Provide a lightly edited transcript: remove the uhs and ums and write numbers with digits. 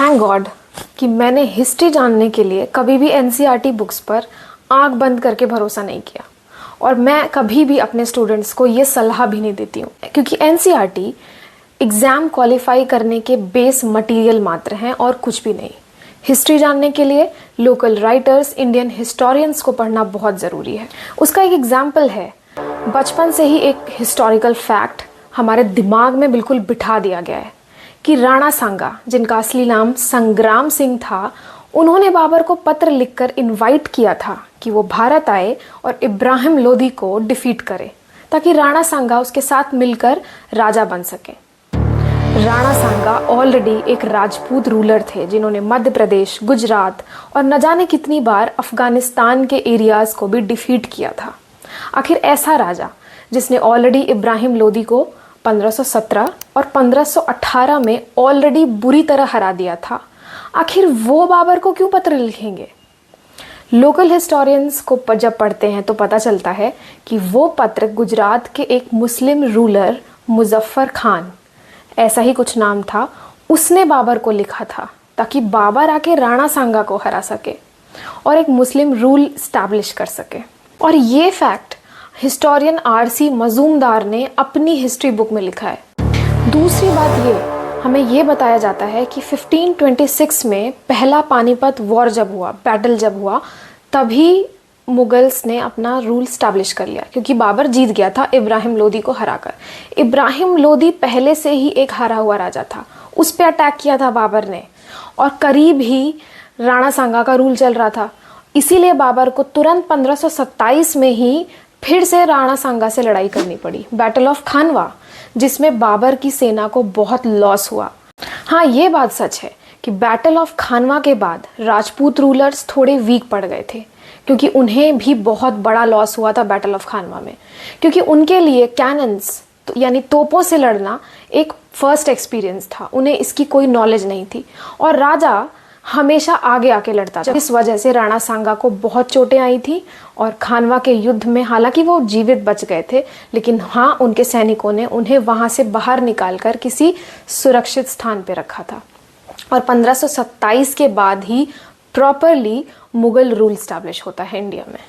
Thank God कि मैंने history जानने के लिए कभी भी एनसीईआरटी बुक्स पर आंख बंद करके भरोसा नहीं किया, और मैं कभी भी अपने स्टूडेंट्स को ये सलाह भी नहीं देती हूँ, क्योंकि एनसीईआरटी एग्ज़ाम क्वालिफाई करने के बेस मटेरियल मात्र हैं और कुछ भी नहीं। हिस्ट्री जानने के लिए लोकल राइटर्स, इंडियन हिस्टोरियंस को पढ़ना बहुत ज़रूरी है। उसका एक एग्जाम्पल है, बचपन से ही एक हिस्टोरिकल फैक्ट हमारे दिमाग में बिल्कुल बिठा दिया गया है कि राणा सांगा, जिनका असली नाम संग्राम सिंह था, उन्होंने बाबर को पत्र लिखकर इनवाइट किया था कि वो भारत आए और इब्राहिम लोदी को डिफीट करे ताकि राणा सांगा उसके साथ मिलकर राजा बन सके। राणा सांगा ऑलरेडी एक राजपूत रूलर थे जिन्होंने मध्य प्रदेश, गुजरात और न जाने कितनी बार अफगानिस्तान के एरियाज को भी डिफीट किया था। आखिर ऐसा राजा जिसने ऑलरेडी इब्राहिम लोदी को 1517 और 1518 में ऑलरेडी बुरी तरह हरा दिया था, आखिर वो बाबर को क्यों पत्र लिखेंगे? लोकल हिस्टोरियंस को जब पढ़ते हैं तो पता चलता है कि वो पत्र गुजरात के एक मुस्लिम रूलर मुजफ्फर खान, ऐसा ही कुछ नाम था, उसने बाबर को लिखा था ताकि बाबर आके राणा सांगा को हरा सके और एक मुस्लिम रूल स्टैब्लिश कर सके। और ये फैक्ट हिस्टोरियन आरसी मजूमदार ने अपनी हिस्ट्री बुक में लिखा है। दूसरी बात ये, हमें ये बताया जाता है कि 1526 में पहला पानीपत वॉर जब हुआ, बैटल जब हुआ, तभी मुगल्स ने अपना रूल स्टैब्लिश कर लिया क्योंकि बाबर जीत गया था इब्राहिम लोदी को हराकर। इब्राहिम लोदी पहले से ही एक हारा हुआ राजा था, उस पर अटैक किया था बाबर ने, और करीब ही राणा सांगा का रूल चल रहा था। इसीलिए बाबर को तुरंत 1527 में ही फिर से राणा सांगा से लड़ाई करनी पड़ी, बैटल ऑफ खानवा, जिसमें बाबर की सेना को बहुत लॉस हुआ। हाँ, ये बात सच है कि बैटल ऑफ खानवा के बाद राजपूत रूलर्स थोड़े वीक पड़ गए थे क्योंकि उन्हें भी बहुत बड़ा लॉस हुआ था बैटल ऑफ खानवा में, क्योंकि उनके लिए कैनन्स यानी तोपों से लड़ना एक फर्स्ट एक्सपीरियंस था, उन्हें इसकी कोई नॉलेज नहीं थी और राजा हमेशा आगे आके लड़ता था। इस वजह से राणा सांगा को बहुत चोटें आई थी और खानवा के युद्ध में हालांकि वो जीवित बच गए थे, लेकिन हाँ, उनके सैनिकों ने उन्हें वहाँ से बाहर निकालकर किसी सुरक्षित स्थान पर रखा था और 1527 के बाद ही प्रॉपरली मुगल रूल स्टैब्लिश होता है इंडिया में।